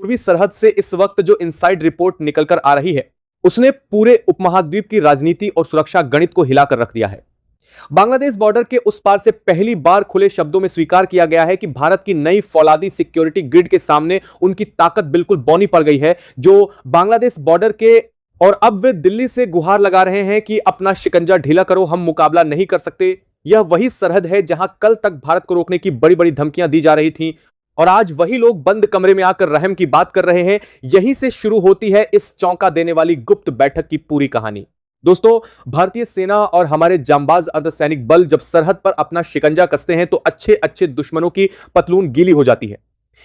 पूर्वी सरहद से इस वक्त जो इनसाइड रिपोर्ट निकलकर आ रही है, उसने पूरे उपमहाद्वीप की राजनीति और सुरक्षा गणित को हिलाकर रख दिया है। बांग्लादेश बॉर्डर के उस पार से पहली बार खुले शब्दों में स्वीकार किया गया है कि भारत की नई फौलादी सिक्योरिटी ग्रिड के सामने उनकी ताकत बिल्कुल बौनी पड़ गई है, जो बांग्लादेश बॉर्डर के, और अब वे दिल्ली से गुहार लगा रहे हैं कि अपना शिकंजा ढीला करो, हम मुकाबला नहीं कर सकते। यह वही सरहद है जहां कल तक भारत को रोकने की बड़ी बड़ी धमकियां दी जा रही थीं, और आज वही लोग बंद कमरे में आकर रहम की बात कर रहे हैं। यहीं से शुरू होती है इस चौंका देने वाली गुप्त बैठक की पूरी कहानी। दोस्तों, भारतीय सेना और हमारे जांबाज अर्धसैनिक बल जब सरहद पर अपना शिकंजा कसते हैं तो अच्छे अच्छे दुश्मनों की पतलून गीली हो जाती है।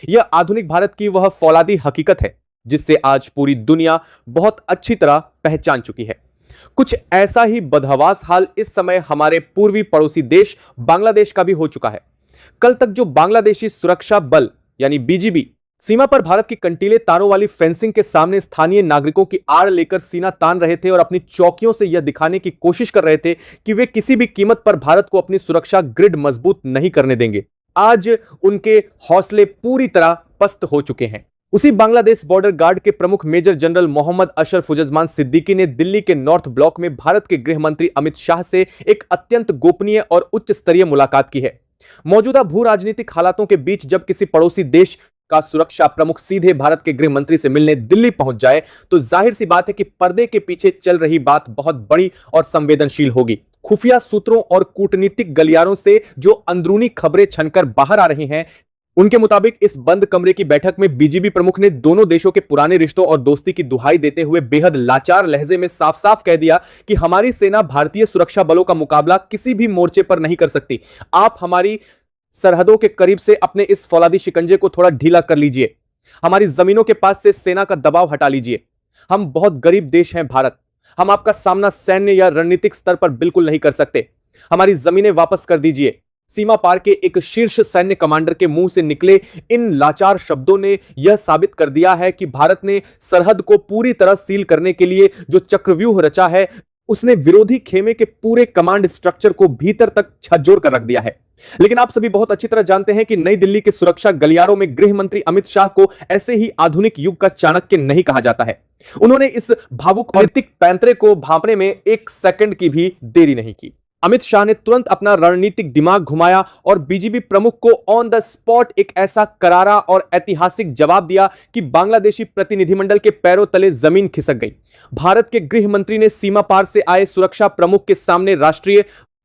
यह आधुनिक भारत की वह फौलादी हकीकत है जिससे आज पूरी दुनिया बहुत अच्छी तरह पहचान चुकी है। कुछ ऐसा ही बदहवास हाल इस समय हमारे पूर्वी पड़ोसी देश बांग्लादेश का भी हो चुका है। कल तक जो बांग्लादेशी सुरक्षा बल यानी बीजीबी सीमा पर भारत की कंटीले तारों वाली फेंसिंग के सामने स्थानीय नागरिकों की आड़ लेकर सीना तान रहे थे और अपनी चौकियों से यह दिखाने की कोशिश कर रहे थे कि वे किसी भी कीमत पर भारत को अपनी सुरक्षा ग्रिड मजबूत नहीं करने देंगे, आज उनके हौसले पूरी तरह पस्त हो चुके हैं। उसी बांग्लादेश बॉर्डर गार्ड के प्रमुख मेजर जनरल मोहम्मद अशरफ उज़्ज़मान सिद्दीकी ने दिल्ली के नॉर्थ ब्लॉक में भारत के गृह मंत्री अमित शाह से एक अत्यंत गोपनीय और उच्च स्तरीय मुलाकात की है। मौजूदा भू राजनीतिक हालातों के बीच जब किसी पड़ोसी देश का सुरक्षा प्रमुख सीधे भारत के गृह मंत्री से मिलने दिल्ली पहुंच जाए तो जाहिर सी बात है कि पर्दे के पीछे चल रही बात बहुत बड़ी और संवेदनशील होगी। खुफिया सूत्रों और कूटनीतिक गलियारों से जो अंदरूनी खबरें छनकर बाहर आ रही हैं, उनके मुताबिक इस बंद कमरे की बैठक में बीजीबी प्रमुख ने दोनों देशों के पुराने रिश्तों और दोस्ती की दुहाई देते हुए बेहद लाचार लहजे में साफ साफ कह दिया कि हमारी सेना भारतीय सुरक्षा बलों का मुकाबला किसी भी मोर्चे पर नहीं कर सकती। आप हमारी सरहदों के करीब से अपने इस फौलादी शिकंजे को थोड़ा ढीला कर लीजिए, हमारी जमीनों के पास से सेना का दबाव हटा लीजिए। हम बहुत गरीब देश हैं भारत, हम आपका सामना सैन्य या रणनीतिक स्तर पर बिल्कुल नहीं कर सकते। हमारी जमीनें वापस कर दीजिए। सीमा पार के एक शीर्ष सैन्य कमांडर के मुंह से निकले इन लाचार शब्दों ने यह साबित कर दिया है कि भारत ने सरहद को पूरी तरह सील करने के लिए जो चक्रव्यूह रचा है, उसने विरोधी खेमे के पूरे कमांड स्ट्रक्चर को भीतर तक झकझोर कर रख दिया है। लेकिन आप सभी बहुत अच्छी तरह जानते हैं कि नई दिल्ली के सुरक्षा गलियारों में गृह मंत्री अमित शाह को ऐसे ही आधुनिक युग का चाणक्य नहीं कहा जाता है। उन्होंने इस भावुक नैतिक पैंतरे को भांपने में एक सेकंड की भी देरी नहीं की। अमित शाह ने तुरंत अपना रणनीतिक दिमाग घुमाया और बीजीबी प्रमुख को ऑन द स्पॉट एक ऐसा करारा और ऐतिहासिक जवाब दिया कि बांग्लादेशी प्रतिनिधिमंडल के पैरों तले जमीन खिसक गई। भारत के गृह मंत्री ने सीमा पार से आए सुरक्षा प्रमुख के सामने राष्ट्रीय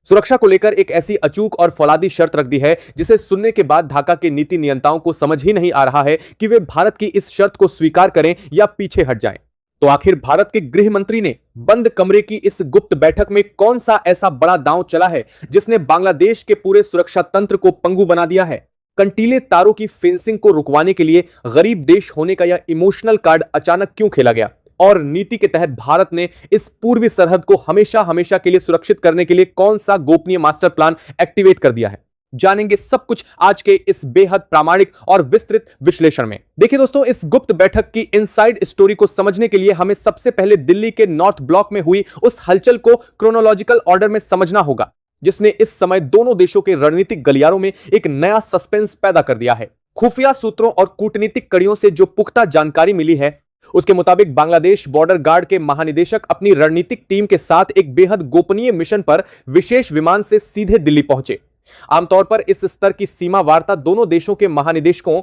सुरक्षा को लेकर एक ऐसी अचूक और फौलादी शर्त रख दी है जिसे सुनने के बाद ढाका के नीति नियंताओं को समझ ही नहीं आ रहा है कि वे भारत की इस शर्त को स्वीकार करें या पीछे हट जाएं। तो आखिर भारत के गृह मंत्री ने बंद कमरे की इस गुप्त बैठक में कौन सा ऐसा बड़ा दांव चला है जिसने बांग्लादेश के पूरे सुरक्षा तंत्र को पंगु बना दिया है? कंटीले तारों की फेंसिंग को रुकवाने के लिए गरीब देश होने का यह इमोशनल कार्ड अचानक क्यों खेला गया? और नीति के तहत भारत ने इस पूर्वी सरहद को हमेशा हमेशा के लिए सुरक्षित करने के लिए कौन सा गोपनीय मास्टर प्लान एक्टिवेट कर दिया है? जानेंगे सब कुछ आज के इस बेहद प्रामाणिक और विस्तृत विश्लेषण में। देखिए दोस्तों, इस गुप्त बैठक की इनसाइड स्टोरी को समझने के लिए हमें सबसे पहले दिल्ली के नॉर्थ ब्लॉक में हुई उस हलचल को क्रोनोलॉजिकल ऑर्डर में समझना होगा जिसने इस समय दोनों देशों के रणनीतिक गलियारों में एक नया सस्पेंस पैदा कर दिया है। खुफिया सूत्रों और कूटनीतिक कड़ियों से जो पुख्ता जानकारी मिली है उसके मुताबिक बांग्लादेश बॉर्डर गार्ड के महानिदेशक अपनी रणनीतिक टीम के साथ एक बेहद गोपनीय मिशन पर विशेष विमान से सीधे दिल्ली पहुंचे। आमतौर पर इस स्तर की सीमा वार्ता दोनों देशों के महानिदेशकों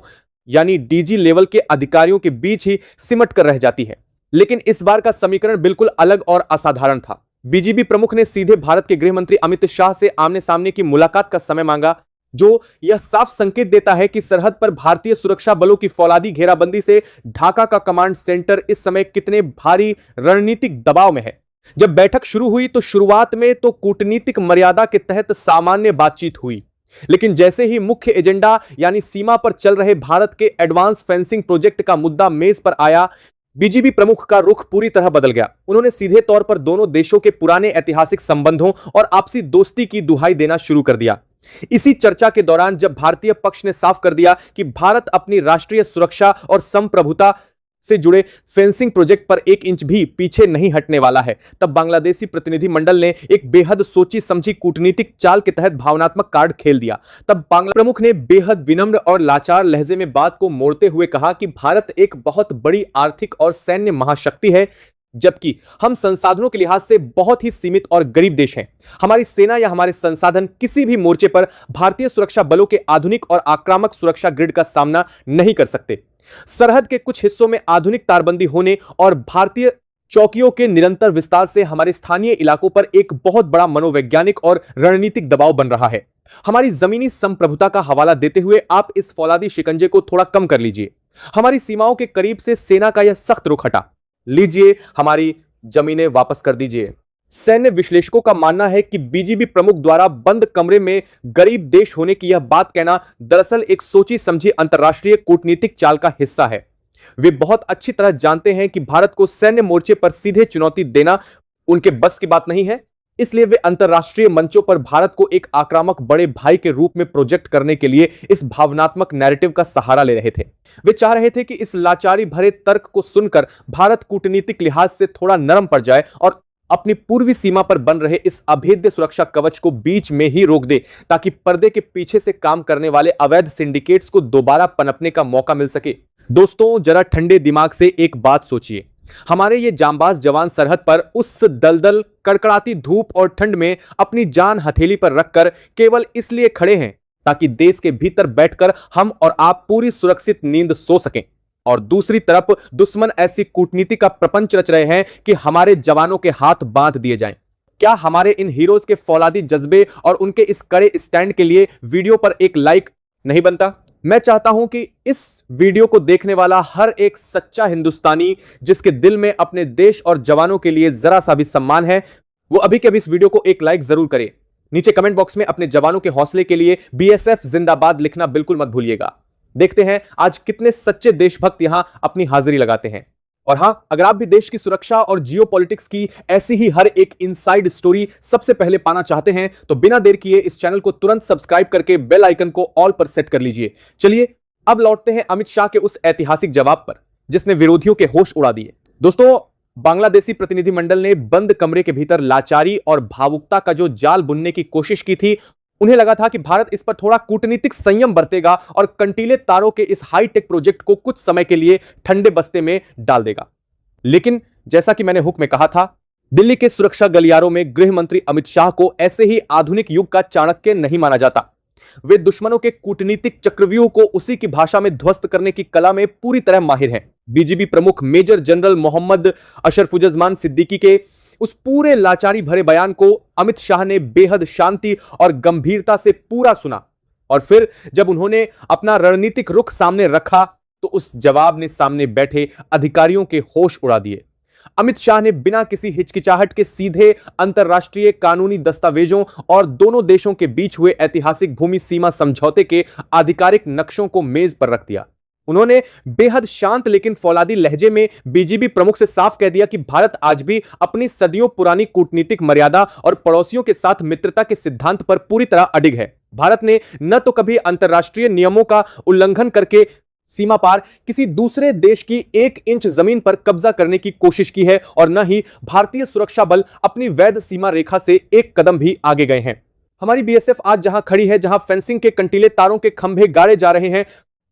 यानी डीजी लेवल के अधिकारियों के बीच ही सिमट कर रह जाती है, लेकिन इस बार का समीकरण बिल्कुल अलग और असाधारण था। बीजीबी प्रमुख ने सीधे भारत के गृह मंत्री अमित शाह से आमने सामने की मुलाकात का समय मांगा, जो यह साफ संकेत देता है कि सरहद पर भारतीय सुरक्षा बलों की फौलादी घेराबंदी से ढाका का कमांड सेंटर इस समय कितने भारी रणनीतिक दबाव में है। जब बैठक शुरू हुई तो शुरुआत में तो कूटनीतिक मर्यादा के तहत सामान्य बातचीत हुई, लेकिन जैसे ही मुख्य एजेंडा यानी सीमा पर चल रहे भारत के एडवांस फेंसिंग प्रोजेक्ट का मुद्दा मेज पर आया, बीजीबी प्रमुख का रुख पूरी तरह बदल गया। उन्होंने सीधे तौर पर दोनों देशों के पुराने ऐतिहासिक संबंधों और आपसी दोस्ती की दुहाई देना शुरू कर दिया। इसी चर्चा के दौरान जब भारतीय पक्ष ने साफ कर दिया कि भारत अपनी राष्ट्रीय सुरक्षा और संप्रभुता से जुड़े फेंसिंग प्रोजेक्ट पर 1 इंच भी पीछे नहीं हटने वाला है। तब बांग्लादेशी प्रतिनिधिमंडल ने एक बेहद सोची समझी कूटनीतिक चाल के तहत भावनात्मक कार्ड खेल दिया। तब बांग्ला प्रमुख ने बेहद विनम्र और लाचार लहजे में बात को मोड़ते हुए कहा कि भारत एक बहुत बड़ी आर्थिक और सैन्य महाशक्ति है, जबकि हम संसाधनों के लिहाज से बहुत ही सीमित और गरीब देश हैं। हमारी सेना या हमारे संसाधन किसी भी मोर्चे पर भारतीय सुरक्षा बलों के आधुनिक और आक्रामक सुरक्षा ग्रिड का सामना नहीं कर सकते। सरहद के कुछ हिस्सों में आधुनिक तारबंदी होने और भारतीय चौकियों के निरंतर विस्तार से हमारे स्थानीय इलाकों पर एक बहुत बड़ा मनोवैज्ञानिक और रणनीतिक दबाव बन रहा है। हमारी जमीनी संप्रभुता का हवाला देते हुए आप इस फौलादी शिकंजे को थोड़ा कम कर लीजिए। हमारी सीमाओं के करीब से सेना का यह सख्त रुख हटा लीजिए, हमारी जमीनें वापस कर दीजिए। सैन्य विश्लेषकों का मानना है कि बीजीबी प्रमुख द्वारा बंद कमरे में गरीब देश होने की यह बात कहना दरअसल एक सोची समझी अंतर्राष्ट्रीय कूटनीतिक चाल का हिस्सा है। वे बहुत अच्छी तरह जानते हैं कि भारत को सैन्य मोर्चे पर सीधे चुनौती देना उनके बस की बात नहीं है, इसलिए वे अंतर्राष्ट्रीय मंचों पर भारत को एक आक्रामक बड़े भाई के रूप में प्रोजेक्ट करने के लिए इस भावनात्मक नैरेटिव का सहारा ले रहे थे। वे चाह रहे थे कि इस लाचारी भरे तर्क को सुनकर भारत कूटनीतिक लिहाज से थोड़ा नरम पड़ जाए और अपनी पूर्वी सीमा पर बन रहे इस अभेद्य सुरक्षा कवच को बीच में ही रोक दे, ताकि पर्दे के पीछे से काम करने वाले अवैध सिंडिकेट्स को दोबारा पनपने का मौका मिल सके। दोस्तों, जरा ठंडे दिमाग से एक बात सोचिए। हमारे ये जांबाज जवान सरहद पर उस दलदल कड़कड़ाती धूप और ठंड में अपनी जान हथेली पर रखकर केवल इसलिए खड़े हैं ताकि देश के भीतर बैठकर हम और आप पूरी सुरक्षित नींद सो सकें, और दूसरी तरफ दुश्मन ऐसी कूटनीति का प्रपंच रच रहे हैं कि हमारे जवानों के हाथ बांध दिए जाएं। क्या हमारे इन हीरोज के फौलादी जज्बे और उनके इस कड़े स्टैंड के लिए वीडियो पर एक लाइक नहीं बनता? मैं चाहता हूं कि इस वीडियो को देखने वाला हर एक सच्चा हिंदुस्तानी जिसके दिल में अपने देश और जवानों के लिए जरा सा भी सम्मान है, वो अभी के अभी इस वीडियो को एक लाइक जरूर करे। नीचे कमेंट बॉक्स में अपने जवानों के हौसले के लिए बीएसएफ जिंदाबाद लिखना बिल्कुल मत भूलिएगा। देखते हैं आज कितने सच्चे देशभक्त यहां अपनी हाजिरी लगाते हैं। और हां, अगर आप भी देश की सुरक्षा और जियोपॉलिटिक्स की ऐसी ही हर एक इनसाइड स्टोरी सबसे पहले पाना चाहते हैं तो बिना देर किए इस चैनल को तुरंत सब्सक्राइब करके बेल आइकन को ऑल पर सेट कर लीजिए। चलिए अब लौटते हैं अमित शाह के उस ऐतिहासिक जवाब पर जिसने विरोधियों के होश उड़ा दिए। दोस्तों, बांग्लादेशी प्रतिनिधिमंडल ने बंद कमरे के भीतर लाचारी और भावुकता का जो जाल बुनने की कोशिश की थी, उन्हें लगा था कि भारत इस पर थोड़ा कूटनीतिक संयम बरतेगा और कंटीले तारों के इस हाईटेक प्रोजेक्ट को कुछ समय के लिए ठंडे बस्ते में डाल देगा। लेकिन जैसा कि मैंने हुक में कहा था, दिल्ली के सुरक्षा गलियारों में गृह मंत्री अमित शाह को ऐसे ही आधुनिक युग का चाणक्य नहीं माना जाता। वे दुश्मनों के कूटनीतिक चक्रव्यूह को उसी की भाषा में ध्वस्त करने की कला में पूरी तरह माहिर हैं। बीजीबी प्रमुख मेजर जनरल मोहम्मद अशरफुज्जमान सिद्दीकी के उस पूरे लाचारी भरे बयान को अमित शाह ने बेहद शांति और गंभीरता से पूरा सुना, और फिर जब उन्होंने अपना रणनीतिक रुख सामने रखा तो उस जवाब ने सामने बैठे अधिकारियों के होश उड़ा दिए। अमित शाह ने बिना किसी हिचकिचाहट के सीधे अंतर्राष्ट्रीय कानूनी दस्तावेजों और दोनों देशों के बीच हुए ऐतिहासिक भूमि सीमा समझौते के आधिकारिक नक्शों को मेज पर रख दिया। उन्होंने बेहद शांत लेकिन फौलादी लहजे में बीजीबी प्रमुख से साफ कह दिया कि भारत आज भी अपनी सदियों पुरानी कूटनीतिक मर्यादा और पड़ोसियों के साथ मित्रता के सिद्धांत पर पूरी तरह अडिग है। भारत ने न तो कभी अंतर्राष्ट्रीय नियमों का उल्लंघन करके सीमा पार किसी दूसरे देश की 1 इंच जमीन पर कब्जा करने की कोशिश की है, और न ही भारतीय सुरक्षा बल अपनी वैध सीमा रेखा से एक कदम भी आगे गए हैं। हमारी बीएसएफ आज जहां खड़ी है, जहां फेंसिंग के कंटीले तारों के खंभे गाड़े जा रहे हैं,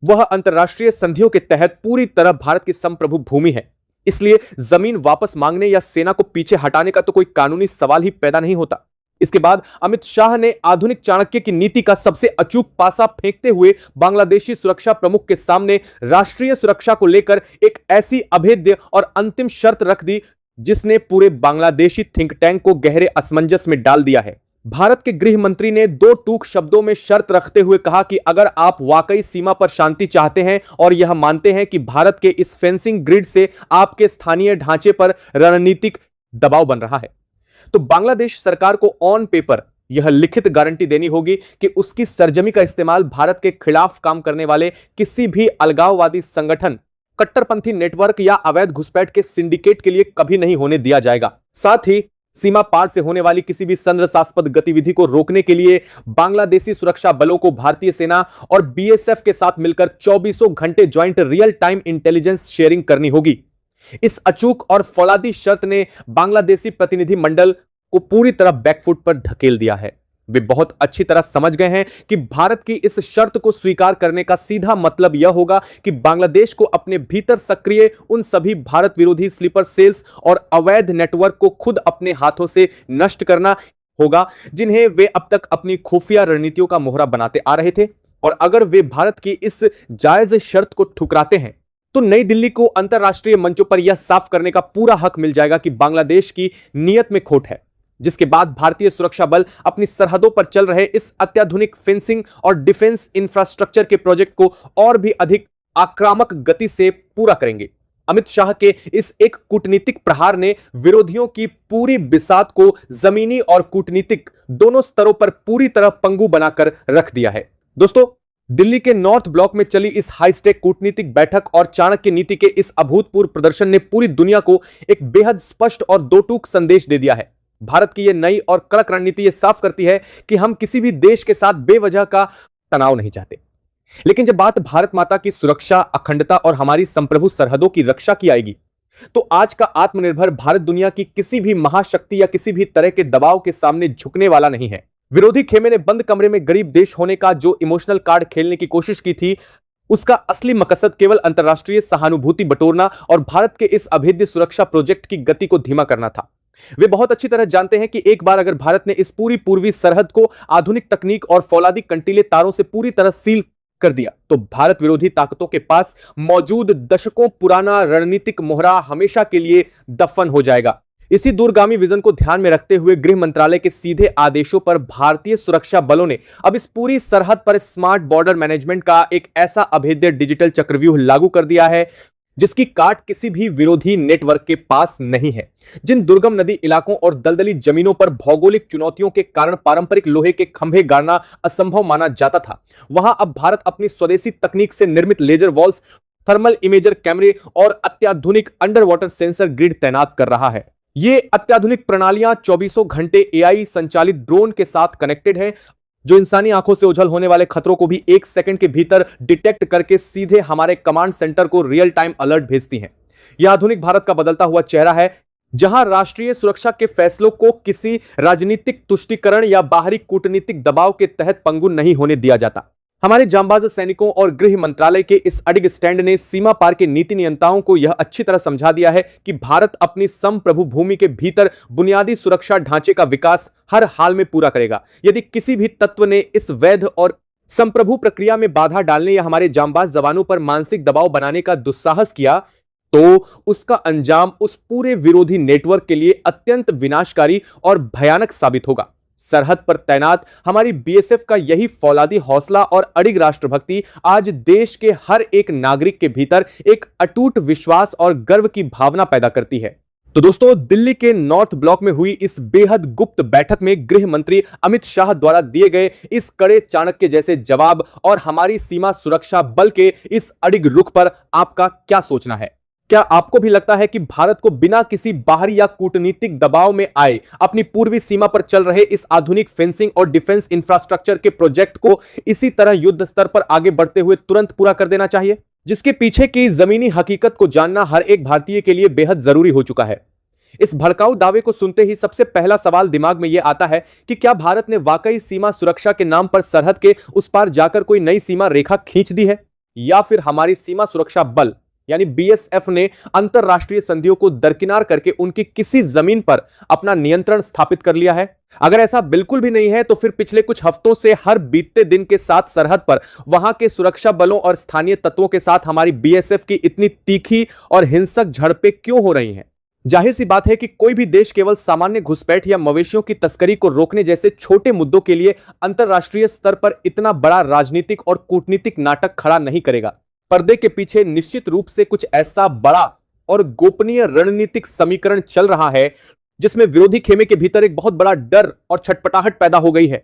वह अंतर्राष्ट्रीय संधियों के तहत पूरी तरह भारत की संप्रभु भूमि है। इसलिए जमीन वापस मांगने या सेना को पीछे हटाने का तो कोई कानूनी सवाल ही पैदा नहीं होता। इसके बाद अमित शाह ने आधुनिक चाणक्य की नीति का सबसे अचूक पासा फेंकते हुए बांग्लादेशी सुरक्षा प्रमुख के सामने राष्ट्रीय सुरक्षा को लेकर एक ऐसी अभेद्य और अंतिम शर्त रख दी जिसने पूरे बांग्लादेशी थिंक टैंक को गहरे असमंजस में डाल दिया है। भारत के गृह मंत्री ने 2 टूक शब्दों में शर्त रखते हुए कहा कि अगर आप वाकई सीमा पर शांति चाहते हैं और यह मानते हैं कि भारत के इस फेंसिंग ग्रिड से आपके स्थानीय ढांचे पर रणनीतिक दबाव बन रहा है, तो बांग्लादेश सरकार को ऑन पेपर यह लिखित गारंटी देनी होगी कि उसकी सरजमी का इस्तेमाल भारत के खिलाफ काम करने वाले किसी भी अलगाववादी संगठन, कट्टरपंथी नेटवर्क या अवैध घुसपैठ के सिंडिकेट के लिए कभी नहीं होने दिया जाएगा। साथ ही सीमा पार से होने वाली किसी भी संदेशास्पद गतिविधि को रोकने के लिए बांग्लादेशी सुरक्षा बलों को भारतीय सेना और बीएसएफ के साथ मिलकर 24 घंटे joint real time intelligence sharing करनी होगी। इस अचूक और फौलादी शर्त ने बांग्लादेशी प्रतिनिधि मंडल को पूरी तरह बैकफुट पर ढकेल दिया है। वे बहुत अच्छी तरह समझ गए हैं कि भारत की इस शर्त को स्वीकार करने का सीधा मतलब यह होगा कि बांग्लादेश को अपने भीतर सक्रिय उन सभी भारत विरोधी स्लीपर सेल्स और अवैध नेटवर्क को खुद अपने हाथों से नष्ट करना होगा, जिन्हें वे अब तक अपनी खुफिया रणनीतियों का मोहरा बनाते आ रहे थे। और अगर वे भारत की इस जायज शर्त को ठुकराते हैं तो नई दिल्ली को अंतरराष्ट्रीय मंचों पर यह साफ करने का पूरा हक मिल जाएगा कि बांग्लादेश की नीयत में खोट है, जिसके बाद भारतीय सुरक्षा बल अपनी सरहदों पर चल रहे इस अत्याधुनिक फेंसिंग और डिफेंस इंफ्रास्ट्रक्चर के प्रोजेक्ट को और भी अधिक आक्रामक गति से पूरा करेंगे। अमित शाह के इस एक कूटनीतिक प्रहार ने विरोधियों की पूरी बिसात को जमीनी और कूटनीतिक दोनों स्तरों पर पूरी तरह पंगु बनाकर रख दिया है। दोस्तों, दिल्ली के नॉर्थ ब्लॉक में चली इस हाईस्टेक कूटनीतिक बैठक और चाणक्य नीति के इस अभूतपूर्व प्रदर्शन ने पूरी दुनिया को एक बेहद स्पष्ट और दो टूक संदेश दे दिया है। भारत की यह नई और कड़क रणनीति यह साफ करती है कि हम किसी भी देश के साथ बेवजह का तनाव नहीं चाहते, लेकिन जब बात भारत माता की सुरक्षा, अखंडता और हमारी संप्रभु सरहदों की रक्षा की आएगी तो आज का आत्मनिर्भर भारत दुनिया की किसी भी महाशक्ति या किसी भी तरह के दबाव के सामने झुकने वाला नहीं है। विरोधी खेमे ने बंद कमरे में गरीब देश होने का जो इमोशनल कार्ड खेलने की कोशिश की थी, उसका असली मकसद केवल अंतरराष्ट्रीय सहानुभूति बटोरना और भारत के इस अभेद्य सुरक्षा प्रोजेक्ट की गति को धीमा करना था। वे बहुत अच्छी तरह जानते हैं कि एक बार अगर भारत ने इस पूरी पूर्वी सरहद को आधुनिक तकनीक और फौलादी कंटीले तारों से पूरी तरह सील कर दिया तो भारत विरोधी ताकतों के पास मौजूद दशकों पुराना रणनीतिक मोहरा हमेशा के लिए दफन हो जाएगा। इसी दूरगामी विजन को ध्यान में रखते हुए गृह मंत्रालय के सीधे आदेशों पर भारतीय सुरक्षा बलों ने अब इस पूरी सरहद पर स्मार्ट बॉर्डर मैनेजमेंट का एक ऐसा अभेद्य डिजिटल चक्रव्यूह लागू कर दिया है जिसकी काट किसी भी विरोधी नेटवर्क के पास नहीं है। जिन दुर्गम नदी इलाकों और दलदली जमीनों पर भौगोलिक चुनौतियों के कारण पारंपरिक लोहे के खंभे गाड़ना असंभव माना जाता था, वहां अब भारत अपनी स्वदेशी तकनीक से निर्मित लेजर वॉल्स, थर्मल इमेजर कैमरे और अत्याधुनिक अंडर वाटर सेंसर ग्रिड तैनात कर रहा है। ये अत्याधुनिक प्रणालियां 24 घंटे एआई संचालित ड्रोन के साथ कनेक्टेड है, जो इंसानी आंखों से ओझल होने वाले खतरों को भी 1 सेकंड के भीतर डिटेक्ट करके सीधे हमारे कमांड सेंटर को रियल टाइम अलर्ट भेजती हैं। यह आधुनिक भारत का बदलता हुआ चेहरा है, जहां राष्ट्रीय सुरक्षा के फैसलों को किसी राजनीतिक तुष्टीकरण या बाहरी कूटनीतिक दबाव के तहत पंगु नहीं होने दिया जाता। हमारे जांबाज सैनिकों और गृह मंत्रालय के इस अडिग स्टैंड ने सीमा पार के नीति नियंताओं को यह अच्छी तरह समझा दिया है कि भारत अपनी संप्रभु भूमि के भीतर बुनियादी सुरक्षा ढांचे का विकास हर हाल में पूरा करेगा। यदि किसी भी तत्व ने इस वैध और संप्रभु प्रक्रिया में बाधा डालने या हमारे जांबाज जवानों पर मानसिक दबाव बनाने का दुस्साहस किया तो उसका अंजाम उस पूरे विरोधी नेटवर्क के लिए अत्यंत विनाशकारी और भयानक साबित होगा। सरहद पर तैनात हमारी बीएसएफ का यही फौलादी हौसला और अडिग राष्ट्रभक्ति आज देश के हर एक नागरिक के भीतर एक अटूट विश्वास और गर्व की भावना पैदा करती है। तो दोस्तों, दिल्ली के नॉर्थ ब्लॉक में हुई इस बेहद गुप्त बैठक में गृह मंत्री अमित शाह द्वारा दिए गए इस कड़े चाणक्य जैसे जवाब और हमारी सीमा सुरक्षा बल के इस अडिग रुख पर आपका क्या सोचना है? क्या आपको भी लगता है कि भारत को बिना किसी बाहरी या कूटनीतिक दबाव में आए अपनी पूर्वी सीमा पर चल रहे इस आधुनिक फेंसिंग और डिफेंस इंफ्रास्ट्रक्चर के प्रोजेक्ट को इसी तरह युद्ध स्तर पर आगे बढ़ते हुए तुरंत पूरा कर देना चाहिए, जिसके पीछे की जमीनी हकीकत को जानना हर एक भारतीय के लिए बेहद जरूरी हो चुका है? इस भड़काऊ दावे को सुनते ही सबसे पहला सवाल दिमाग में यह आता है कि क्या भारत ने वाकई सीमा सुरक्षा के नाम पर सरहद के उस पार जाकर कोई नई सीमा रेखा खींच दी है, या फिर हमारी सीमा सुरक्षा बल यानी बीएसएफ ने अंतरराष्ट्रीय संधियों को दरकिनार करके उनकी किसी जमीन पर अपना नियंत्रण स्थापित कर लिया है? अगर ऐसा बिल्कुल भी नहीं है तो फिर पिछले कुछ हफ्तों से हर बीतते दिन के साथ सरहद पर वहां के सुरक्षा बलों और स्थानीय तत्वों के साथ हमारी बीएसएफ की इतनी तीखी और हिंसक झड़पें क्यों हो रही हैं? जाहिर सी बात है कि कोई भी देश केवल सामान्य घुसपैठ या मवेशियों की तस्करी को रोकने जैसे छोटे मुद्दों के लिए अंतरराष्ट्रीय स्तर पर इतना बड़ा राजनीतिक और कूटनीतिक नाटक खड़ा नहीं करेगा। पर्दे के पीछे निश्चित रूप से कुछ ऐसा बड़ा और गोपनीय रणनीतिक समीकरण चल रहा है जिसमें विरोधी खेमे के भीतर एक बहुत बड़ा डर और छटपटाहट पैदा हो गई है।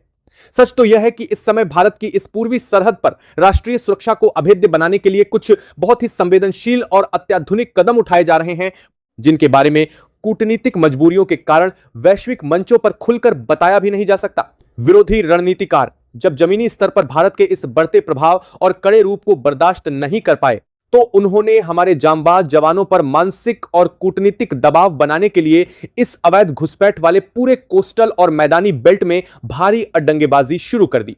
सच तो यह है कि इस समय भारत की इस पूर्वी सरहद पर राष्ट्रीय सुरक्षा को अभेद्य बनाने के लिए कुछ बहुत ही संवेदनशील और अत्याधुनिक कदम उठाए जा रहे हैं, जिनके बारे में कूटनीतिक मजबूरियों के कारण वैश्विक मंचों पर खुलकर बताया भी नहीं जा सकता। विरोधी रणनीतिकार जब जमीनी स्तर पर भारत के इस बढ़ते प्रभाव और कड़े रूप को बर्दाश्त नहीं कर पाए तो उन्होंने हमारे जांबाज जवानों पर मानसिक और कूटनीतिक दबाव बनाने के लिए इस अवैध घुसपैठ वाले पूरे कोस्टल और मैदानी बेल्ट में भारी अड्डंगेबाजी शुरू कर दी।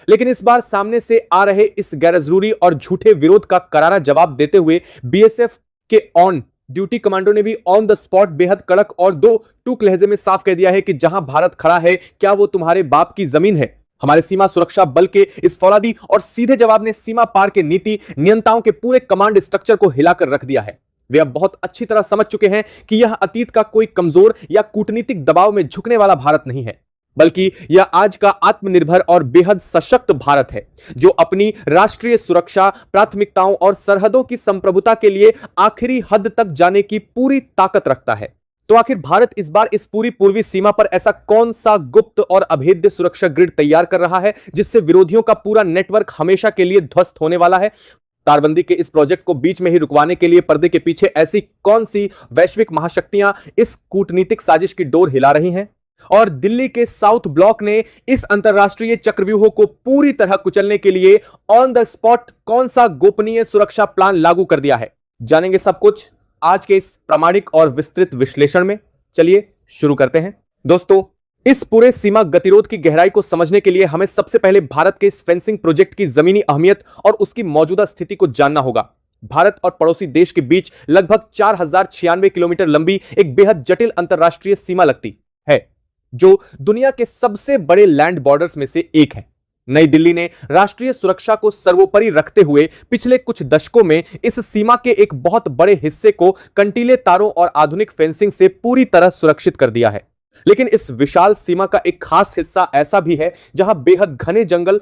लेकिन इस बार सामने से आ रहे इस गैरजरूरी और झूठे विरोध का करारा जवाब देते हुए बीएसएफ के ऑन ड्यूटी कमांडो ने भी ऑन द स्पॉट बेहद कड़क और दो टूक लहजे में साफ कह दिया है कि जहां भारत खड़ा है क्या वो तुम्हारे बाप की जमीन है। हमारे सीमा सुरक्षा बल के इस फौलादी और सीधे जवाब ने सीमा पार के नीति नियंताओं के पूरे कमांड स्ट्रक्चर को हिलाकर रख दिया है। वे अब बहुत अच्छी तरह समझ चुके हैं कि यह अतीत का कोई कमजोर या कूटनीतिक दबाव में झुकने वाला भारत नहीं है, बल्कि यह आज का आत्मनिर्भर और बेहद सशक्त भारत है जो अपनी राष्ट्रीय सुरक्षा, प्राथमिकताओं और सरहदों की संप्रभुता के लिए आखिरी हद तक जाने की पूरी ताकत रखता है। तो आखिर भारत इस बार इस पूरी पूर्वी सीमा पर ऐसा कौन सा गुप्त और अभेद्य सुरक्षा ग्रिड तैयार कर रहा है जिससे विरोधियों का पूरा नेटवर्क हमेशा के लिए ध्वस्त होने वाला है? तारबंदी के इस प्रोजेक्ट को बीच में ही रुकवाने के लिए पर्दे के पीछे ऐसी कौन सी वैश्विक महाशक्तियां इस कूटनीतिक साजिश की डोर हिला रही हैं? और दिल्ली के साउथ ब्लॉक ने इस अंतरराष्ट्रीय चक्रव्यूह को पूरी तरह कुचलने के लिए ऑन द स्पॉट कौन सा गोपनीय सुरक्षा प्लान लागू कर दिया है? जानेंगे सब कुछ आज के इस प्रामाणिक और विस्तृत विश्लेषण में। चलिए शुरू करते हैं। दोस्तों, इस पूरे सीमा गतिरोध की गहराई को समझने के लिए हमें सबसे पहले भारत के इस फेंसिंग प्रोजेक्ट की जमीनी अहमियत और उसकी मौजूदा स्थिति को जानना होगा। भारत और पड़ोसी देश के बीच लगभग 4096 किलोमीटर लंबी एक बेहद जटिल अंतरराष्ट्रीय सीमा लगती है जो दुनिया के सबसे बड़े लैंड बॉर्डर्स में से एक है। नई दिल्ली ने राष्ट्रीय सुरक्षा को सर्वोपरि रखते हुए पिछले कुछ दशकों में इस सीमा के एक बहुत बड़े हिस्से को कंटीले तारों और आधुनिक फेंसिंग से पूरी तरह सुरक्षित कर दिया है। लेकिन इस विशाल सीमा का एक खास हिस्सा ऐसा भी है जहां बेहद घने जंगल,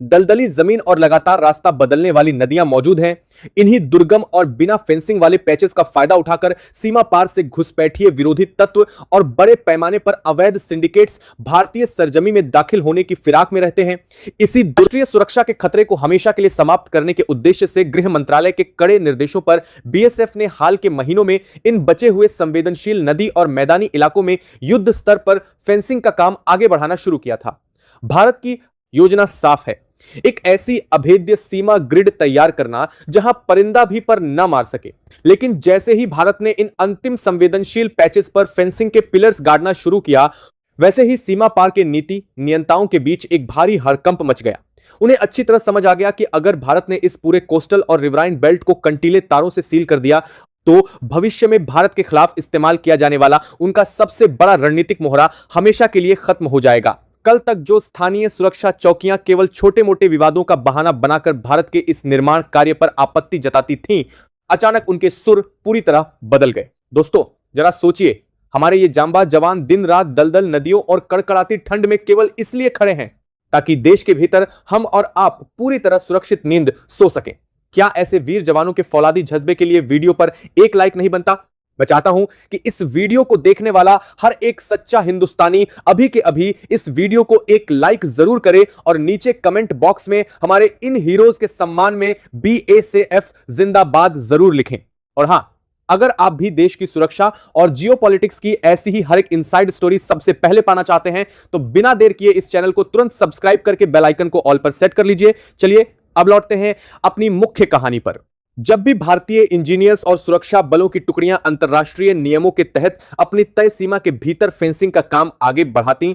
दलदली जमीन और लगातार रास्ता बदलने वाली नदियां मौजूद हैं। इन्हीं दुर्गम और बिना फेंसिंग वाले पैचेस का फायदा उठाकर सीमा पार से घुसपैठिए विरोधी तत्व और बड़े पैमाने पर अवैध सिंडिकेट्स भारतीय सरजमी में दाखिल होने की फिराक में रहते हैं। इसी राष्ट्रीय सुरक्षा के खतरे को हमेशा के लिए समाप्त करने के उद्देश्य से गृह मंत्रालय के कड़े निर्देशों पर बीएसएफ ने हाल के महीनों में इन बचे हुए संवेदनशील नदी और मैदानी इलाकों में युद्ध स्तर पर फेंसिंग का काम आगे बढ़ाना शुरू किया था। भारत की योजना साफ है, एक ऐसी अभेद्य सीमा ग्रिड तैयार करना जहां परिंदा भी पर न मार सके। लेकिन जैसे ही भारत ने इन अंतिम संवेदनशील पैचेस पर फेंसिंग के पिलर्स गाड़ना शुरू किया, वैसे ही सीमा पार के नीति नियंताओं के बीच एक भारी हड़कंप मच गया। उन्हें अच्छी तरह समझ आ गया कि अगर भारत ने इस पूरे कोस्टल और रिवराइन बेल्ट को कंटीले तारों से सील कर दिया तो भविष्य में भारत के खिलाफ इस्तेमाल किया जाने वाला उनका सबसे बड़ा रणनीतिक मोहरा हमेशा के लिए खत्म हो जाएगा। कल तक जो स्थानीय सुरक्षा चौकियां केवल छोटे मोटे विवादों का बहाना बनाकर भारत के इस निर्माण कार्य पर आपत्ति जताती थीं, अचानक उनके सुर पूरी तरह बदल गए। दोस्तों, जरा सोचिए, हमारे ये जांबाज जवान दिन रात दलदल नदियों और कड़कड़ाती ठंड में केवल इसलिए खड़े हैं ताकि देश के भीतर हम और आप पूरी तरह सुरक्षित नींद सो सकें। क्या ऐसे वीर जवानों के फौलादी जज्बे के लिए वीडियो पर एक लाइक नहीं बनता? मैं चाहता हूं कि इस वीडियो को देखने वाला हर एक सच्चा हिंदुस्तानी अभी के अभी इस वीडियो को एक लाइक जरूर करे और नीचे कमेंट बॉक्स में हमारे इन हीरोज के सम्मान में BACF जिंदाबाद जरूर लिखें। और हां, अगर आप भी देश की सुरक्षा और जियोपॉलिटिक्स की ऐसी ही हर एक इनसाइड स्टोरी सबसे पहले पाना चाहते हैं तो बिना देर किए इस चैनल को तुरंत सब्सक्राइब करके बेल आइकन को ऑल पर सेट कर लीजिए। चलिए अब लौटते हैं अपनी मुख्य कहानी पर। जब भी भारतीय इंजीनियर्स और सुरक्षा बलों की टुकड़ियां अंतरराष्ट्रीय नियमों के तहत अपनी तय सीमा के भीतर फेंसिंग का काम आगे बढ़ाती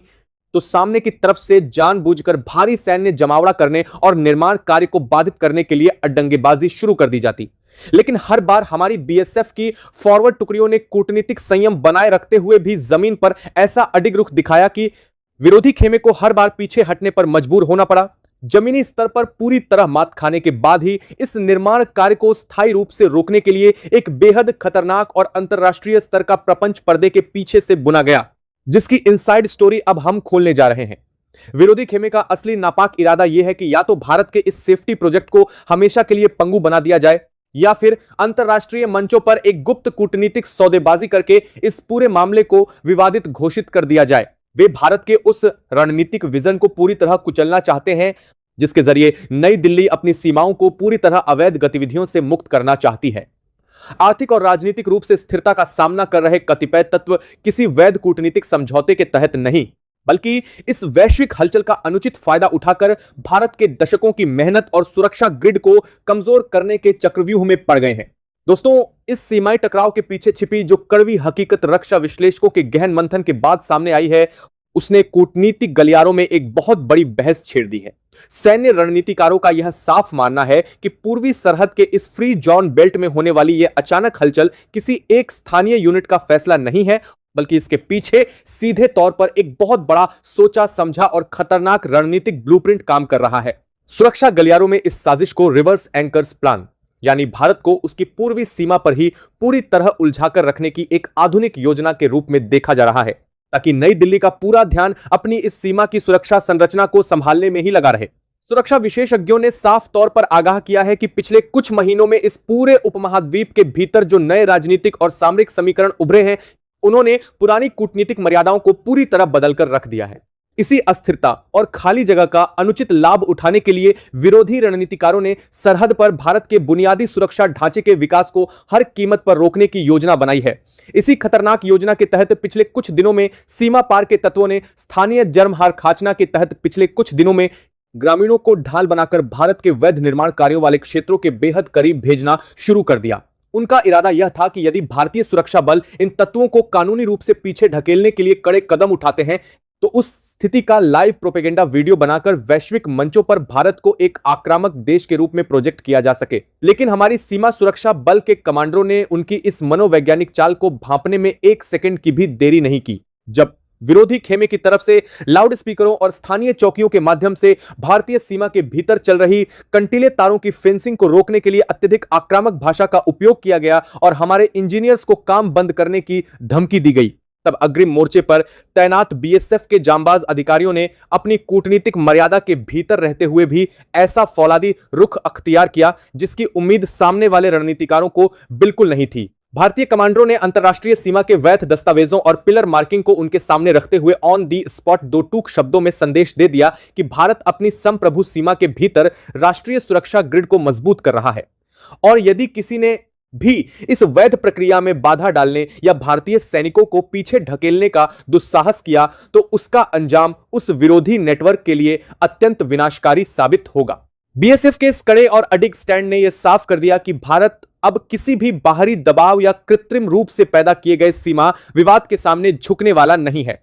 तो सामने की तरफ से जानबूझकर भारी सैन्य जमावड़ा करने और निर्माण कार्य को बाधित करने के लिए अड्डंगेबाजी शुरू कर दी जाती। लेकिन हर बार हमारी बीएसएफ की फॉरवर्ड टुकड़ियों ने कूटनीतिक संयम बनाए रखते हुए भी जमीन पर ऐसा अडिग रुख दिखाया कि विरोधी खेमे को हर बार पीछे हटने पर मजबूर होना पड़ा। जमीनी स्तर पर पूरी तरह मात खाने के बाद ही इस निर्माण कार्य को स्थायी रूप से रोकने के लिए एक बेहद खतरनाक और अंतरराष्ट्रीय स्तर का प्रपंच पर्दे के पीछे से बुना गया, जिसकी इनसाइड स्टोरी अब हम खोलने जा रहे हैं। विरोधी खेमे का असली नापाक इरादा यह है कि या तो भारत के इस सेफ्टी प्रोजेक्ट को हमेशा के लिए पंगु बना दिया जाए या फिर अंतरराष्ट्रीय मंचों पर एक गुप्त कूटनीतिक सौदेबाजी करके इस पूरे मामले को विवादित घोषित कर दिया जाए। वे भारत के उस रणनीतिक विजन को पूरी तरह कुचलना चाहते हैं जिसके जरिए नई दिल्ली अपनी सीमाओं को पूरी तरह अवैध गतिविधियों से मुक्त करना चाहती है। आर्थिक और राजनीतिक रूप से स्थिरता का सामना कर रहे कतिपय तत्व किसी वैध कूटनीतिक समझौते के तहत नहीं, बल्कि इस वैश्विक हलचल का अनुचित फायदा उठाकर भारत के दशकों की मेहनत और सुरक्षा ग्रिड को कमजोर करने के चक्रव्यूह में पड़ गए हैं। दोस्तों, इस सीमाई टकराव के पीछे छिपी जो कड़वी हकीकत रक्षा विश्लेषकों के गहन मंथन के बाद सामने आई है, उसने कूटनीतिक गलियारों में एक बहुत बड़ी बहस छेड़ दी है। सैन्य रणनीतिकारों का यह साफ मानना है कि पूर्वी सरहद के इस फ्री जोन बेल्ट में होने वाली यह अचानक हलचल किसी एक स्थानीय यूनिट का फैसला नहीं है, बल्कि इसके पीछे सीधे तौर पर एक बहुत बड़ा सोचा समझा और खतरनाक रणनीतिक ब्लूप्रिंट काम कर रहा है। सुरक्षा गलियारों में इस साजिश को रिवर्स एंकर्स प्लान, यानी भारत को उसकी पूर्वी सीमा पर ही पूरी तरह उलझाकर रखने की एक आधुनिक योजना के रूप में देखा जा रहा है, ताकि नई दिल्ली का पूरा ध्यान अपनी इस सीमा की सुरक्षा संरचना को संभालने में ही लगा रहे। सुरक्षा विशेषज्ञों ने साफ तौर पर आगाह किया है कि पिछले कुछ महीनों में इस पूरे उपमहाद्वीप के भीतर जो नए राजनीतिक और सामरिक समीकरण उभरे हैं, उन्होंने पुरानी कूटनीतिक मर्यादाओं को पूरी तरह बदलकर रख दिया है। इसी अस्थिरता और खाली जगह का अनुचित लाभ उठाने के लिए विरोधी रणनीतिकारों ने सरहद पर भारत के बुनियादी सुरक्षा ढांचे के विकास को हर कीमत पर रोकने की योजना बनाई है। इसी खतरनाक योजना के तहत पिछले कुछ दिनों में सीमा पार के तत्वों ने स्थानीय जर्महार खाचना के तहत पिछले कुछ दिनों में ग्रामीणों को ढाल बनाकर भारत के वैध निर्माण कार्यों वाले क्षेत्रों के बेहद करीब भेजना शुरू कर दिया। उनका इरादा यह था कि यदि भारतीय सुरक्षा बल इन तत्वों को कानूनी रूप से पीछे ढकेलने के लिए कड़े कदम उठाते हैं, तो उस स्थिति का लाइव प्रोपेगेंडा वीडियो बनाकर वैश्विक मंचों पर भारत को एक आक्रामक देश के रूप में प्रोजेक्ट किया जा सके। लेकिन हमारी सीमा सुरक्षा बल के कमांडरों ने उनकी इस मनोवैज्ञानिक चाल को भांपने में एक सेकंड की भी देरी नहीं की। जब विरोधी खेमे की तरफ से लाउड स्पीकरों और स्थानीय चौकियों के माध्यम से भारतीय सीमा के भीतर चल रही कंटीले तारों की फेंसिंग को रोकने के लिए अत्यधिक आक्रामक भाषा का उपयोग किया गया और हमारे इंजीनियर्स को काम बंद करने की धमकी दी गई, तब अग्रिम मोर्चे पर तैनात बीएसएफ के जांबाज अधिकारियों ने अपनी कूटनीतिक मर्यादा के भीतर रहते हुए भी ऐसा फौलादी रुख अख्तियार किया जिसकी उम्मीद सामने वाले रणनीतिकारों को बिल्कुल नहीं थी। भारतीय कमांडरों ने अंतरराष्ट्रीय सीमा के वैध दस्तावेजों और पिलर मार्किंग को उनके सामने रखते हुए ऑन दी स्पॉट दो टूक शब्दों में संदेश दे दिया कि भारत अपनी संप्रभु सीमा के भीतर राष्ट्रीय सुरक्षा ग्रिड को मजबूत कर रहा है, और यदि किसी ने भी इस वैध प्रक्रिया में बाधा डालने या भारतीय सैनिकों को पीछे ढकेलने का दुस्साहस किया तो उसका अंजाम उस विरोधी नेटवर्क के लिए अत्यंत विनाशकारी साबित होगा। बीएसएफ के इस कड़े और अडिग स्टैंड ने यह साफ कर दिया कि भारत अब किसी भी बाहरी दबाव या कृत्रिम रूप से पैदा किए गए सीमा विवाद के सामने झुकने वाला नहीं है।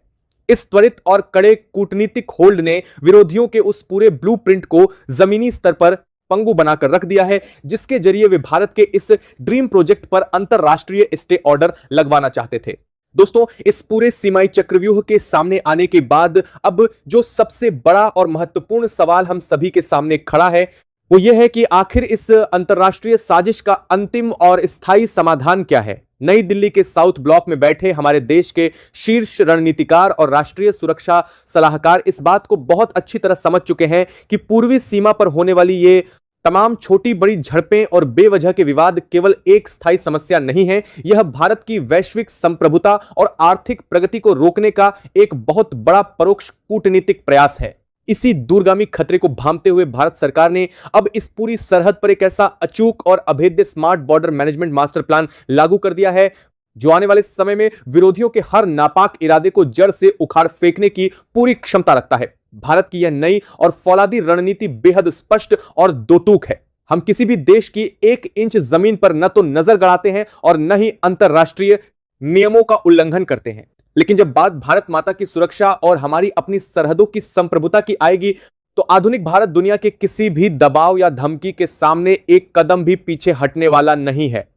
इस त्वरित और कड़े कूटनीतिक होल्ड ने विरोधियों के उस पूरे ब्लूप्रिंट को जमीनी स्तर पर पंगु बनाकर रख दिया है, जिसके जरिए वे भारत के इस ड्रीम प्रोजेक्ट पर अंतरराष्ट्रीय स्टे ऑर्डर लगवाना चाहते थे। दोस्तों, इस पूरे सीमाई चक्रव्यूह के सामने आने के बाद अब जो सबसे बड़ा और महत्वपूर्ण सवाल हम सभी के सामने खड़ा है वो यह है कि आखिर इस अंतरराष्ट्रीय साजिश का अंतिम और स्थायी समाधान क्या है। नई दिल्ली के साउथ ब्लॉक में बैठे हमारे देश के शीर्ष रणनीतिकार और राष्ट्रीय सुरक्षा सलाहकार इस बात को बहुत अच्छी तरह समझ चुके हैं कि पूर्वी सीमा पर होने वाली ये तमाम छोटी बड़ी झड़पें और बेवजह के विवाद केवल एक स्थायी समस्या नहीं है, यह भारत की वैश्विक संप्रभुता और आर्थिक प्रगति को रोकने का एक बहुत बड़ा परोक्ष कूटनीतिक प्रयास है। इसी दूरगामी खतरे को भांपते हुए भारत सरकार ने अब इस पूरी सरहद पर एक ऐसा अचूक और अभेद्य smart border management master plan लागू कर दिया है जो आने वाले समय में विरोधियों के हर नापाक इरादे को जड़ से उखाड़ फेंकने की पूरी क्षमता रखता है। भारत की यह नई और फौलादी रणनीति बेहद स्पष्ट और दोटूक है। हम किसी भी देश की 1 इंच जमीन पर न तो नजर गड़ाते हैं और न ही अंतरराष्ट्रीय नियमों का उल्लंघन करते हैं, लेकिन जब बात भारत माता की सुरक्षा और हमारी अपनी सरहदों की संप्रभुता की आएगी तो आधुनिक भारत दुनिया के किसी भी दबाव या धमकी के सामने एक कदम भी पीछे हटने वाला नहीं है।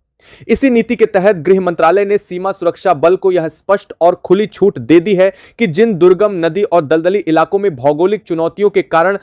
इसी नीति के तहत गृह मंत्रालय ने सीमा सुरक्षा बल को यह स्पष्ट और खुली छूट दे दी है कि जिन दुर्गम नदी और दलदली इलाकों में भौगोलिक चुनौतियों के कारण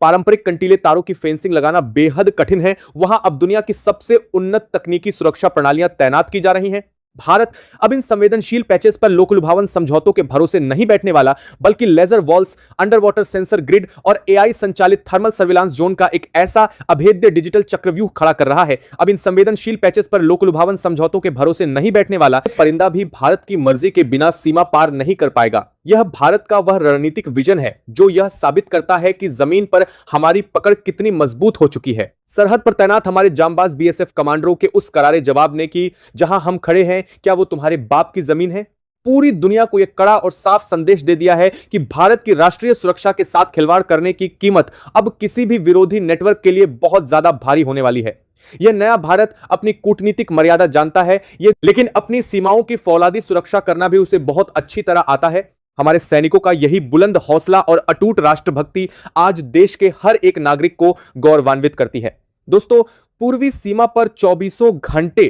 पारंपरिक कंटीले तारों की फेंसिंग लगाना बेहद कठिन है, वहां अब दुनिया की सबसे उन्नत तकनीकी सुरक्षा प्रणालियां तैनात की जा रही हैं। भारत अब इन संवेदनशील पैचेस पर लोकलुभावन समझौतों के भरोसे नहीं बैठने वाला, बल्कि laser walls, under water sensor grid और एआई संचालित थर्मल सर्विलांस जोन का एक ऐसा अभेद्य डिजिटल चक्रव्यूह खड़ा कर रहा है। अब इन संवेदनशील पैचेस पर लोकलुभावन समझौतों के भरोसे नहीं बैठने वाला परिंदा भी भारत की मर्जी के बिना सीमा पार नहीं कर पाएगा। यह भारत का वह रणनीतिक विजन है जो यह साबित करता है कि जमीन पर हमारी पकड़ कितनी मजबूत हो चुकी है। सरहद पर तैनात हमारे जांबाज बीएसएफ कमांडरों के उस करारे जवाब ने कि जहां हम खड़े हैं क्या वो तुम्हारे बाप की जमीन है, पूरी दुनिया को यह कड़ा और साफ संदेश दे दिया है कि भारत की राष्ट्रीय सुरक्षा के साथ खिलवाड़ करने की कीमत अब किसी भी विरोधी नेटवर्क के लिए बहुत ज्यादा भारी होने वाली है। यह नया भारत अपनी कूटनीतिक मर्यादा जानता है, लेकिन अपनी सीमाओं की फौलादी सुरक्षा करना भी उसे बहुत अच्छी तरह आता है। हमारे सैनिकों का यही बुलंद हौसला और अटूट राष्ट्रभक्ति आज देश के हर एक नागरिक को गौरवान्वित करती है। दोस्तों, पूर्वी सीमा पर 24 घंटे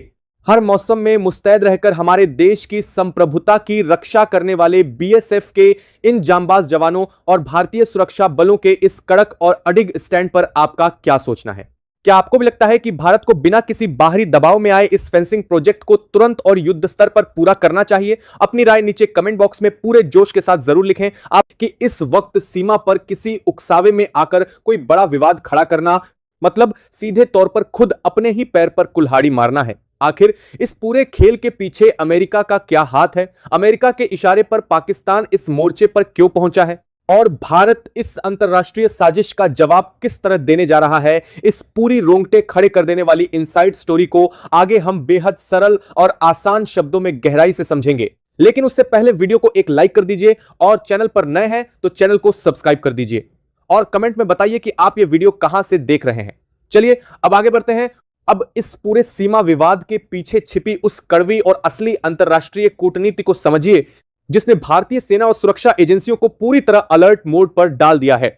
हर मौसम में मुस्तैद रहकर हमारे देश की संप्रभुता की रक्षा करने वाले बीएसएफ के इन जांबाज जवानों और भारतीय सुरक्षा बलों के इस कड़क और अडिग स्टैंड पर आपका क्या सोचना है? क्या आपको भी लगता है कि भारत को बिना किसी बाहरी दबाव में आए इस फेंसिंग प्रोजेक्ट को तुरंत और युद्ध स्तर पर पूरा करना चाहिए? अपनी राय नीचे कमेंट बॉक्स में पूरे जोश के साथ जरूर लिखें। आपकी इस वक्त सीमा पर किसी उकसावे में आकर कोई बड़ा विवाद खड़ा करना मतलब सीधे तौर पर खुद अपने ही पैर पर कुल्हाड़ी मारना है। आखिर इस पूरे खेल के पीछे अमेरिका का क्या हाथ है? अमेरिका के इशारे पर पाकिस्तान इस मोर्चे पर क्यों पहुंचा है और भारत इस अंतरराष्ट्रीय साजिश का जवाब किस तरह देने जा रहा है? इस पूरी रोंगटे खड़े कर देने वाली इनसाइड स्टोरी को आगे हम बेहद सरल और आसान शब्दों में गहराई से समझेंगे, लेकिन उससे पहले वीडियो को एक लाइक कर दीजिए और चैनल पर नए हैं तो चैनल को सब्सक्राइब कर दीजिए और कमेंट में बताइए कि आप ये वीडियो कहां से देख रहे हैं। चलिए अब आगे बढ़ते हैं। अब इस पूरे सीमा विवाद के पीछे छिपी उस कड़वी और असली अंतरराष्ट्रीय कूटनीति को समझिए जिसने भारतीय सेना और सुरक्षा एजेंसियों को पूरी तरह अलर्ट मोड पर डाल दिया है।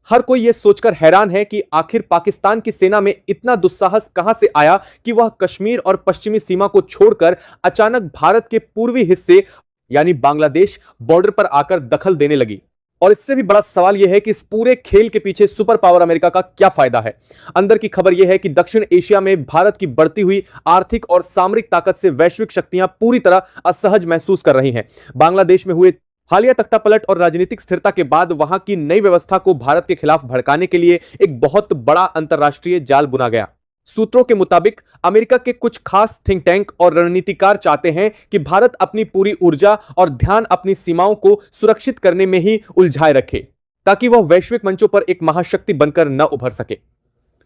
हर कोई यह सोचकर हैरान है कि आखिर पाकिस्तान की सेना में इतना दुस्साहस कहां से आया कि वह कश्मीर और पश्चिमी सीमा को छोड़कर अचानक भारत के पूर्वी हिस्से यानी बांग्लादेश बॉर्डर पर आकर दखल देने लगी। और इससे भी बड़ा सवाल यह है कि इस पूरे खेल के पीछे सुपर पावर अमेरिका का क्या फायदा है? अंदर की खबर यह है कि दक्षिण एशिया में भारत की बढ़ती हुई आर्थिक और सामरिक ताकत से वैश्विक शक्तियां पूरी तरह असहज महसूस कर रही हैं। बांग्लादेश में हुए हालिया तख्तापलट और राजनीतिक स्थिरता के बाद वहां की नई व्यवस्था को भारत के खिलाफ भड़काने के लिए एक बहुत बड़ा अंतरराष्ट्रीय जाल बुना गया। सूत्रों के मुताबिक अमेरिका के कुछ खास थिंक टैंक और रणनीतिकार चाहते हैं कि भारत अपनी पूरी ऊर्जा और ध्यान अपनी सीमाओं को सुरक्षित करने में ही उलझाए रखे ताकि वह वैश्विक मंचों पर एक महाशक्ति बनकर न उभर सके।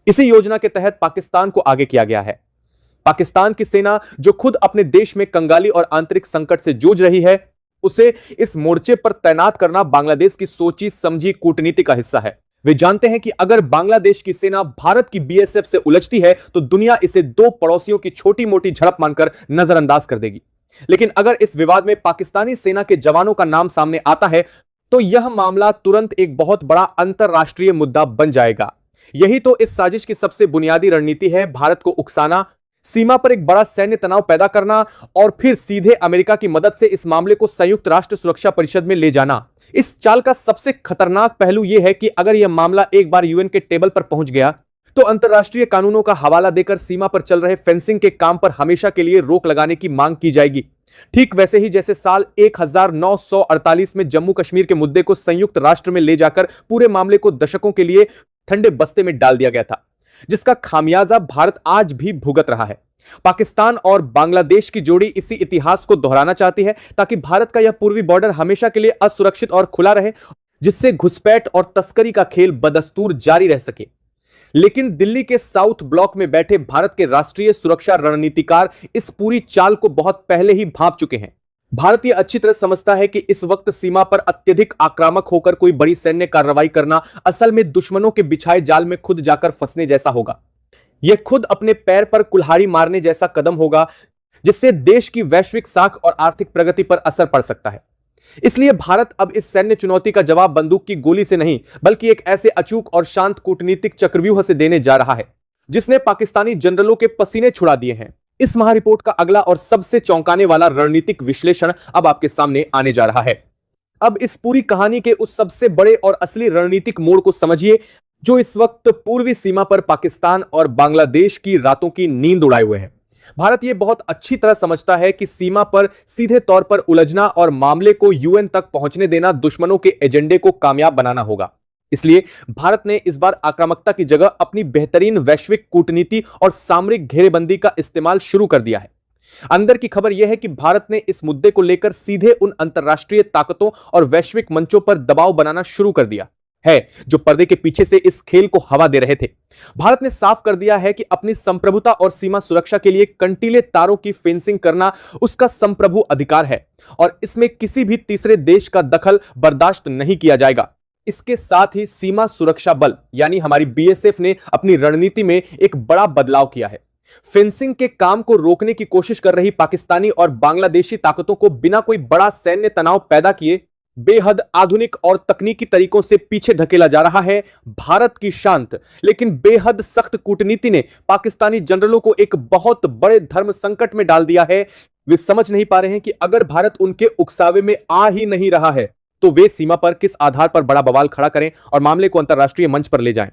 इसी योजना के तहत पाकिस्तान को आगे किया गया है। पाकिस्तान की सेना जो खुद अपने देश में कंगाली और आंतरिक संकट से जूझ रही है, उसे इस मोर्चे पर तैनात करना बांग्लादेश की सोची समझी कूटनीति का हिस्सा है। वे जानते हैं कि अगर बांग्लादेश की सेना भारत की बीएसएफ से उलझती है तो दुनिया इसे दो पड़ोसियों की छोटी मोटी झड़प मानकर नजरअंदाज कर देगी। लेकिन अगर इस विवाद में पाकिस्तानी सेना के जवानों का नाम सामने आता है तो यह मामला तुरंत एक बहुत बड़ा अंतरराष्ट्रीय मुद्दा बन जाएगा। यही तो इस साजिश की सबसे बुनियादी रणनीति है, भारत को उकसाना, सीमा पर एक बड़ा सैन्य तनाव पैदा करना और फिर सीधे अमेरिका की मदद से इस मामले को संयुक्त राष्ट्र सुरक्षा परिषद में ले जाना। इस चाल का सबसे खतरनाक पहलू यह है कि अगर यह मामला एक बार यूएन के टेबल पर पहुंच गया तो अंतरराष्ट्रीय कानूनों का हवाला देकर सीमा पर चल रहे फेंसिंग के काम पर हमेशा के लिए रोक लगाने की मांग की जाएगी। ठीक वैसे ही जैसे साल 1948 में जम्मू कश्मीर के मुद्दे को संयुक्त राष्ट्र में ले जाकर पूरे मामले को दशकों के लिए ठंडे बस्ते में डाल दिया गया था, जिसका खामियाजा भारत आज भी भुगत रहा है। पाकिस्तान और बांग्लादेश की जोड़ी इसी इतिहास को दोहराना चाहती है ताकि भारत का यह पूर्वी बॉर्डर हमेशा के लिए असुरक्षित और खुला रहे, जिससे घुसपैठ और तस्करी का खेल बदस्तूर जारी रह सके। लेकिन दिल्ली के साउथ ब्लॉक में बैठे भारत के राष्ट्रीय सुरक्षा रणनीतिकार इस पूरी चाल को बहुत पहले ही भांप चुके हैं। भारत यह अच्छी तरह समझता है कि इस वक्त सीमा पर अत्यधिक आक्रामक होकर कोई बड़ी सैन्य कार्रवाई करना असल में दुश्मनों के बिछाए जाल में खुद जाकर फंसने जैसा होगा। यह खुद अपने पैर पर कुल्हाड़ी मारने जैसा कदम होगा, जिससे देश की वैश्विक साख और आर्थिक प्रगति पर असर पड़ सकता है। इसलिए भारत अब इस सैन्य चुनौती का जवाब बंदूक की गोली से नहीं बल्कि एक ऐसे अचूक और शांत कूटनीतिक चक्रव्यूह से देने जा रहा है जिसने पाकिस्तानी जनरलों के पसीने छुड़ा दिए हैं। इस महारिपोर्ट का अगला और सबसे चौंकाने वाला रणनीतिक विश्लेषण अब आपके सामने आने जा रहा है। अब इस पूरी कहानी के उस सबसे बड़े और असली रणनीतिक मोड़ को समझिए जो इस वक्त पूर्वी सीमा पर पाकिस्तान और बांग्लादेश की रातों की नींद उड़ाए हुए है। भारत यह बहुत अच्छी तरह समझता है कि सीमा पर सीधे तौर पर उलझना और मामले को यूएन तक पहुंचने देना दुश्मनों के एजेंडे को कामयाब बनाना होगा। इसलिए भारत ने इस बार आक्रामकता की जगह अपनी बेहतरीन वैश्विक कूटनीति और सामरिक घेरेबंदी का इस्तेमाल शुरू कर दिया है। अंदर की खबर यह है कि भारत ने इस मुद्दे को लेकर सीधे उन अंतरराष्ट्रीय ताकतों और वैश्विक मंचों पर दबाव बनाना शुरू कर दिया है जो पर्दे के पीछे से इस खेल को हवा दे रहे थे। भारत ने साफ कर दिया है कि अपनी संप्रभुता और सीमा सुरक्षा के लिए कंटीले तारों की फेंसिंग करना उसका संप्रभु अधिकार है और इसमें किसी भी तीसरे देश का दखल बर्दाश्त नहीं किया जाएगा। इसके साथ ही सीमा सुरक्षा बल यानी हमारी बीएसएफ ने अपनी रणनीति में एक बड़ा बदलाव किया है। फेंसिंग के काम को रोकने की कोशिश कर रही पाकिस्तानी और बांग्लादेशी ताकतों को बिना कोई बड़ा सैन्य तनाव पैदा किए बेहद आधुनिक और तकनीकी तरीकों से पीछे ढकेला जा रहा है। भारत की शांत लेकिन बेहद सख्त कूटनीति ने पाकिस्तानी जनरलों को एक बहुत बड़े धर्म संकट में डाल दिया है। वे समझ नहीं पा रहे हैं कि अगर भारत उनके उकसावे में आ ही नहीं रहा है तो वे सीमा पर किस आधार पर बड़ा बवाल खड़ा करें और मामले को अंतर्राष्ट्रीय मंच पर ले जाएं।